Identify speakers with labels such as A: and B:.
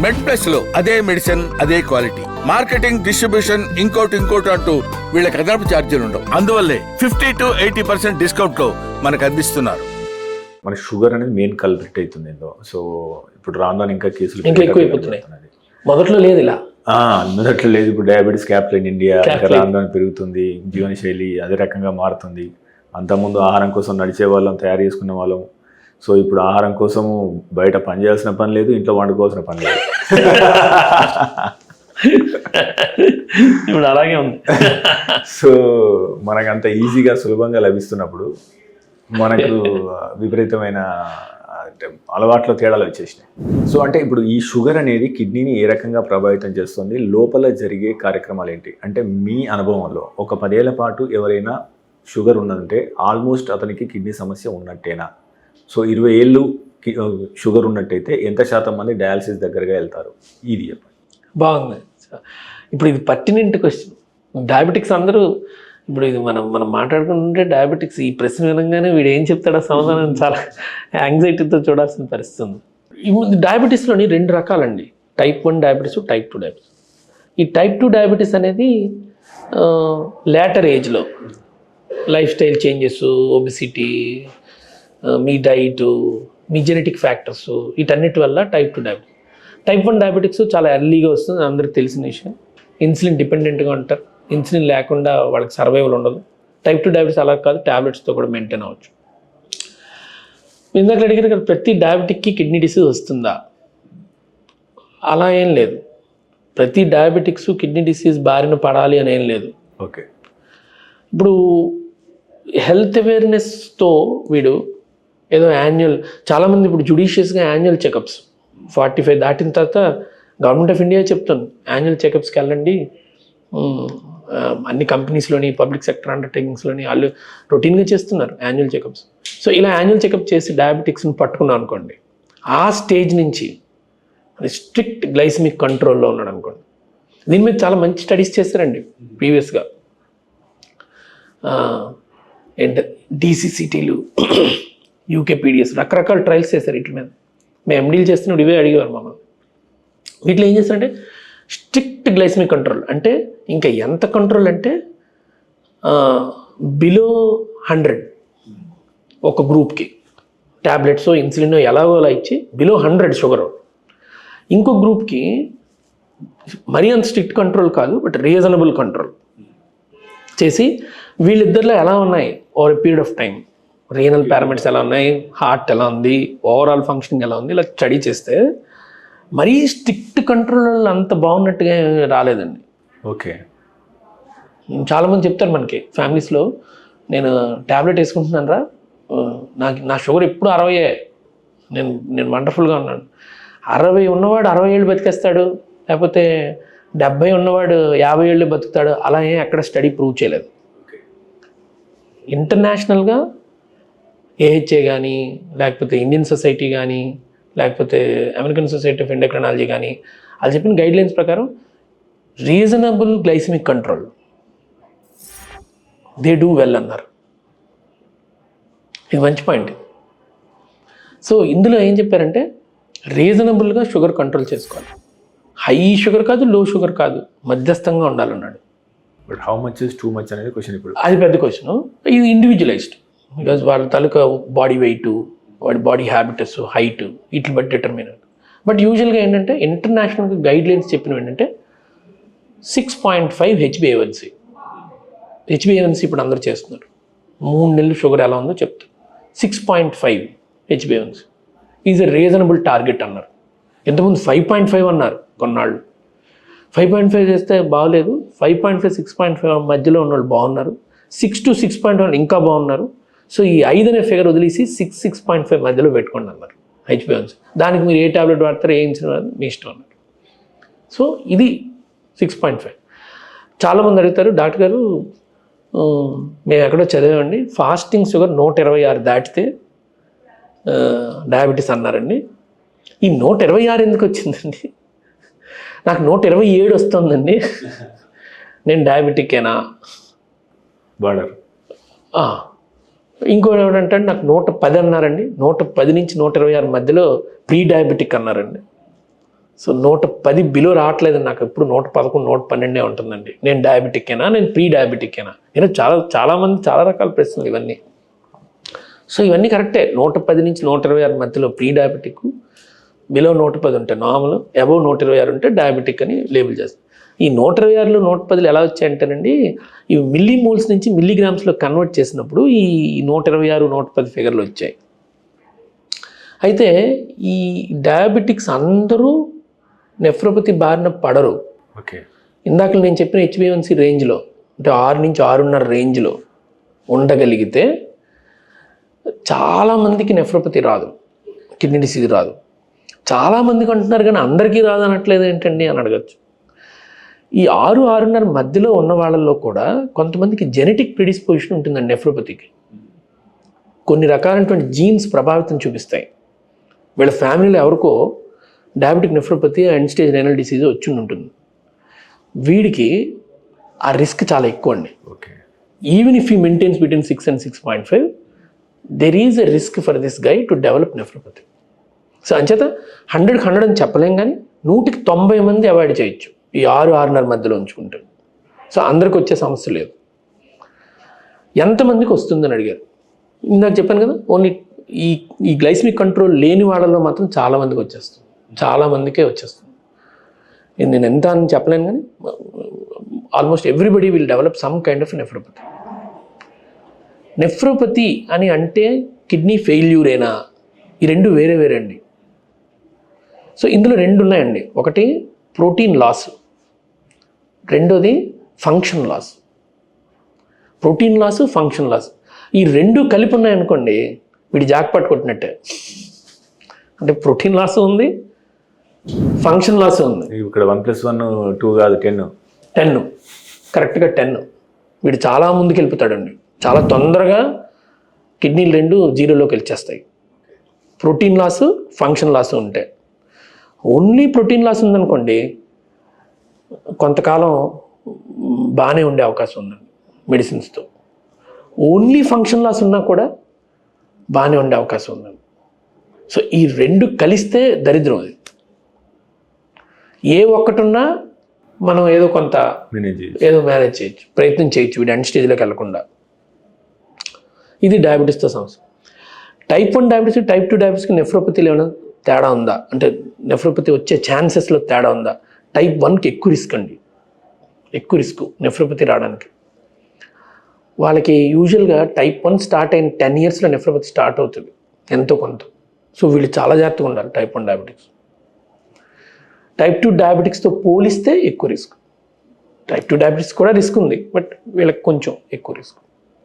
A: మెడ్ప్లస్ లో అదే మెడిసిన్ అదే క్వాలిటీ, మార్కెటింగ్, డిస్ట్రిబ్యూషన్, ఇంకోటి అంటూ వీళ్ళకి అదనపు ఛార్జీలు ఉండవు. అందువల్లే 50 to 80% డిస్కౌంట్ లో మనకు అందిస్తున్నారు.
B: మన షుగర్ అనేది మెయిన్ కల్ప్రిట్ అవుతుంది. సో ఇప్పుడు రాను ఇంకా కేసులు
C: ఇంకా ఎక్కువైపోతున్నాయి. మొదట్లో లేదు ఇలా,
B: మొదట్లో లేదు. ఇప్పుడు డయాబెటీస్ క్యాపిటల్ ఇన్ ఇండియా, రాను పెరుగుతుంది. జీవనశైలి అదే రకంగా మారుతుంది. అంతకుముందు ఆహారం కోసం నడిచే వాళ్ళం, తయారు చేసుకునే వాళ్ళం. సో ఇప్పుడు ఆహారం కోసము బయట పని చేయాల్సిన పని లేదు, ఇంట్లో వండుకోవాల్సిన పని లేదు.
C: ఇప్పుడు అలాగే ఉంది.
B: సో మనకు అంత ఈజీగా సులభంగా లభిస్తున్నప్పుడు మనకు విపరీతమైన అలవాట్లో తేడాలు వచ్చేసినాయి. సో అంటే ఇప్పుడు ఈ షుగర్ అనేది కిడ్నీని ఏ రకంగా ప్రభావితం చేస్తుంది, లోపల జరిగే కార్యక్రమాలు ఏంటి? అంటే మీ అనుభవంలో ఒక 10 ఏళ్ల పాటు ఎవరైనా షుగర్ ఉన్నదంటే ఆల్మోస్ట్ అతనికి కిడ్నీ సమస్య ఉన్నట్టేనా? సో 20 ఏళ్ళు షుగర్ ఉన్నట్టయితే ఎంత శాతం మంది డయాలసిస్ దగ్గరగా వెళ్తారు? ఇది చెప్పండి.
C: బాగుంది. ఇప్పుడు ఇది పర్టినెంట్ క్వశ్చన్. డయాబెటిక్స్ అందరూ ఇప్పుడు ఇది మనం మాట్లాడుకుంటుంటే డయాబెటిక్స్ ఈ ప్రశ్న వినగానే వీడు ఏం చెప్తాడో సమాధానం చాలా యాంగ్జైటీతో చూడాల్సిన పరిస్థితి ఉంది. డయాబెటీస్లోని 2 రకాలండి, టైప్ 1 డయాబెటీస్, టైప్ 2 డయాబెటీస్. ఈ టైప్ 2 డయాబెటీస్ అనేది లేటర్ ఏజ్లో లైఫ్ స్టైల్ చేంజెస్, ఒబిసిటీ, మీ డైట్, మీ జెనెటిక్ ఫ్యాక్టర్స్, వీటన్నిటి వల్ల టైప్ 2 డయాబెటీస్. టైప్ 1 డయాబెటిక్స్ చాలా ఎర్లీగా వస్తుంది, అందరికి తెలిసిన విషయం. ఇన్సులిన్ డిపెండెంట్గా ఉంటారు, ఇన్సులిన్ లేకుండా వాళ్ళకి సర్వైవల్ ఉండదు. టైప్ 2 డయాబెటీస్ అలా కాదు, ట్యాబ్లెట్స్తో కూడా మెయింటైన్ అవ్వచ్చు. ఇందాక అడిగిన కదా, ప్రతి డయాబెటిక్కి కిడ్నీ డిసీజ్ వస్తుందా? అలా ఏం లేదు. ప్రతి డయాబెటిక్స్ కిడ్నీ డిసీజ్ బారిన పడాలి అని ఏం లేదు.
B: ఓకే.
C: ఇప్పుడు హెల్త్ అవేర్నెస్తో వీడు ఏదో యాన్యువల్, చాలామంది ఇప్పుడు జుడిషియస్గా యాన్యువల్ చెకప్స్ 45 దాటిన తర్వాత గవర్నమెంట్ ఆఫ్ ఇండియా చెప్తుంది యాన్యువల్ చెకప్స్కి వెళ్ళండి. అన్ని కంపెనీస్లోని, పబ్లిక్ సెక్టర్ అండర్టేకింగ్స్లోని వాళ్ళు రొటీన్గా చేస్తున్నారు యాన్యువల్ చెకప్స్. సో ఇలా యాన్యువల్ చెకప్ చేసి డయాబెటిక్స్ని పట్టుకున్నాం అనుకోండి, ఆ స్టేజ్ నుంచి స్ట్రిక్ట్ గ్లైసమిక్ కంట్రోల్లో ఉన్నాడు అనుకోండి. దీని మీద చాలా మంచి స్టడీస్ చేస్తారండి ప్రీవియస్గా. ఏంటి DCCTలు, UKPDS, రకరకాల ట్రయల్స్ చేశారు వీటి మీద. మేము ఎండీలు చేస్తున్నప్పుడు ఇవే అడిగేవారు మమ్మల్ని. వీటిలో ఏం చేస్తారంటే స్ట్రిక్ట్ గ్లైసమిక్ కంట్రోల్, అంటే ఇంకా ఎంత కంట్రోల్ అంటే బిలో 100 ఒక గ్రూప్కి ట్యాబ్లెట్స్, ఇన్సులిన్ ఎలాగో అలా ఇచ్చి బిలో 100 షుగర్. ఇంకో గ్రూప్కి మరీ అంత స్ట్రిక్ట్ కంట్రోల్ కాదు, బట్ రీజనబుల్ కంట్రోల్ చేసి వీళ్ళిద్దరిలో ఎలా ఉన్నాయి over period of time, renal parameters ఎలా ఉన్నాయి, హార్ట్ ఎలా ఉంది, ఓవరాల్ ఫంక్షనింగ్ ఎలా ఉంది, ఇలా స్టడీ చేస్తే మరీ స్ట్రిక్ట్ కంట్రోల్ అంత బాగున్నట్టుగా రాలేదండి.
B: ఓకే.
C: చాలామంది చెప్తారు మనకి ఫ్యామిలీస్లో, నేను ట్యాబ్లెట్ వేసుకుంటున్నాను రా, నా షుగర్ ఎప్పుడు 60, నేను వండర్ఫుల్గా ఉన్నాను. 60 ఉన్నవాడు 60 ఏళ్ళు బతికేస్తాడు, లేకపోతే 70 ఉన్నవాడు 50 ఏళ్ళు బతుకుతాడు. అలా ఏం ఎక్కడ స్టడీ ప్రూవ్ చేయలేదు. ఇంటర్నేషనల్గా AHA కానీ, లేకపోతే ఇండియన్ సొసైటీ కానీ, లేకపోతే అమెరికన్ సొసైటీ ఆఫ్ ఎండోక్రైనాలజీ కానీ, వాళ్ళు చెప్పిన గైడ్లైన్స్ ప్రకారం reasonable glycemic control they do well అన్నారు. ఇది మంచి పాయింట్. సో ఇందులో ఏం చెప్పారంటే రీజనబుల్గా షుగర్ కంట్రోల్ చేసుకోవాలి. హై షుగర్ కాదు, లో షుగర్ కాదు, మధ్యస్థంగా ఉండాలన్నాడు.
B: But how much is too much అనేది క్వశ్చన్. ఇప్పుడు
C: అది పెద్ద క్వశ్చన్. ఇది ఇండివిజువలైజ్డ్, బికాజ్ వాళ్ళ తాలూకా బాడీ వెయిట్, వాడి బాడీ హ్యాబిటస్, హైట్, వీటిని బట్టి డిటర్మిన్. బట్ యూజువల్గా ఏంటంటే ఇంటర్నేషనల్గా గైడ్లైన్స్ చెప్పినవి ఏంటంటే 6.5 HbA1c. HbA1c ఇప్పుడు అందరూ చేస్తున్నారు. 3 నెలలు షుగర్ ఎలా ఉందో చెప్తారు. 6.5 HbA1c is a reasonable target అన్నారు. ఎంతమంది 5.5 అన్నారు కొన్నాళ్ళు. 5.5 చేస్తే బాగలేదు, 5.5, 6.5 మధ్యలో ఉన్నవాళ్ళు బాగున్నారు, 6 to 6.1 ఇంకా బాగున్నారు. సో ఈ 5 అనే ఫిగర్ వదిలేసి 6, 6.5 మధ్యలో పెట్టుకోండి అన్నారు HbA1c. దానికి మీరు ఏ ట్యాబ్లెట్ వాడతారో, ఏ ఇన్సులిన్ వాడతారో మీ ఇష్టం అన్నారు. సో ఇది 6.5. చాలామంది అడుగుతారు, డాక్టర్ గారు మేము ఎక్కడో చదివామండి, ఫాస్టింగ్ షుగర్ 126 దాటితే డయాబెటీస్ అన్నారండి. ఈ 126 ఎందుకు వచ్చిందండి? నాకు 127 వస్తుందండి, నేను డయాబెటికేనా?
B: బార్డర్.
C: ఇంకోటి ఏమిటంటే నాకు 110 అన్నారండి, 110 నుంచి 126 మధ్యలో ప్రీ డయాబెటిక్ అన్నారండి. సో 110 బిలో రావట్లేదు నాకు, ఎప్పుడు 111 112 ఉంటుందండి. నేను డయాబెటిక్కేనా, నేను ప్రీ డయాబెటిక్కేనా? నేను చాలామంది చాలా రకాల ప్రశ్నలు ఇవన్నీ. సో ఇవన్నీ కరెక్టే. 110 నుంచి 126 మధ్యలో ప్రీ డయాబెటిక్, బిలో 110 ఉంటే నార్మల్, అబవ్ 126 ఉంటే డయాబెటిక్ అని లేబుల్ చేస్తాం. ఈ 126లో 110 ఎలా వచ్చాయంటేనండి, ఇవి మిల్లీమోల్స్ నుంచి మిల్లీగ్రామ్స్లో కన్వర్ట్ చేసినప్పుడు ఈ 126 110 ఫిగర్లు వచ్చాయి. అయితే ఈ డయాబెటిక్స్ అందరూ నెఫ్రోపతి బారిన పడరు.
B: ఓకే.
C: ఇందాక నేను చెప్పిన HbA1c రేంజ్లో, అంటే 6 నుంచి 6.5 రేంజ్లో ఉండగలిగితే చాలామందికి నెఫ్రోపతి రాదు, కిడ్నీ డిసీజ్ రాదు. చాలామందికి అంటున్నారు కానీ అందరికీ రాదు అనట్లేదు ఏంటండి అని అడగచ్చు. ఈ 6-6.5 మధ్యలో ఉన్న వాళ్ళల్లో కూడా కొంతమందికి జెనెటిక్ ప్రిడిస్పోజిషన్ ఉంటుందండి నెఫ్రోపతికి. కొన్ని రకాలైనటువంటి జీన్స్ ప్రభావితం చూపిస్తాయి. వీళ్ళ ఫ్యామిలీలో ఎవరికో diabetic nephropathy, end stage renal disease వచ్చి ఉంటుంది. వీడికి ఆ రిస్క్ చాలా ఎక్కువ అండి.
B: Okay.
C: Even if you maintains between 6 and 6.5, there is a risk for this guy to develop nephropathy. So అంచేత 100కి 100 అని చెప్పలేం, కానీ 100కి 90 మంది అవాయిడ్ చేయొచ్చు ఈ 6-6.5 మధ్యలో ఉంచుకుంటారు. సో అందరికి వచ్చే సమస్య లేదు. ఎంతమందికి వస్తుందని అడిగారు. ఇందాక చెప్పాను కదా, ఓన్లీ ఈ గ్లైసమిక్ కంట్రోల్ లేని వాళ్ళలో మాత్రం చాలామందికి వచ్చేస్తుంది, చాలామందికే వచ్చేస్తుంది. నేను ఎంత అని చెప్పలేను, కానీ almost everybody will develop some kind of nephropathy. Nephropathy అని అంటే కిడ్నీ ఫెయిల్యూరేనా? ఈ రెండు వేరే వేరే అండి. సో ఇందులో 2 ఉన్నాయండి. ఒకటి ప్రోటీన్ లాస్, రెండోది function loss. Protein loss, function loss, ఈ 2 కలిపి ఉన్నాయనుకోండి, వీడి జాక్పాట్ కొట్టినట్టే. అంటే ప్రోటీన్ లాస్ ఉంది, ఫంక్షన్ లాస్ ఉంది.
B: ఇక్కడ 1+1 2 కాదు 10
C: కరెక్ట్గా 10. వీడు చాలా ముందుకు వెళ్ళిపోతాడండి. చాలా తొందరగా కిడ్నీలు 2 జీరోలోకి వెళ్ళిచేస్తాయి. ప్రోటీన్ లాస్, ఫంక్షన్ లాస్ ఉంటే. ఓన్లీ ప్రోటీన్ లాస్ ఉందనుకోండి, కొంతకాలం బాగానే ఉండే అవకాశం ఉందండి మెడిసిన్స్తో. ఓన్లీ ఫంక్షన్ లాస్ ఉన్నా కూడా బాగానే ఉండే అవకాశం ఉందండి. సో ఈ 2 కలిస్తే దరిద్రం అది. ఏ ఒక్కటున్నా మనం ఏదో కొంత మేనేజ్ చేయొచ్చు, ప్రయత్నం చేయొచ్చు వీడి ఎండ్ స్టేజ్లోకి వెళ్ళకుండా. ఇది డయాబెటీస్తో సమస్య. టైప్ 1 డయాబెటీస్, టైప్ 2 డయాబెటీస్కి నెఫ్రోపతిలో ఏమైనా తేడా ఉందా అంటే, నెఫ్రోపతి వచ్చే ఛాన్సెస్లో తేడా ఉందా? టైప్ 1కి ఎక్కువ రిస్క్ అండి, ఎక్కువ రిస్క్ నెఫ్రోపతి రావడానికి. వాళ్ళకి యూజువల్గా టైప్ 1 స్టార్ట్ అయిన 10 yearsలో నెఫ్రోపతి స్టార్ట్ అవుతుంది ఎంతో కొంత. సో వీళ్ళు చాలా జాగ్రత్తగా ఉండాలి టైప్ 1 డయాబెటిక్స్. టైప్ 2 డయాబెటిక్స్తో పోలిస్తే ఎక్కువ రిస్క్. టైప్ 2 డయాబెటిక్స్ కూడా రిస్క్ ఉంది, బట్ వీళ్ళకి కొంచెం ఎక్కువ రిస్క్.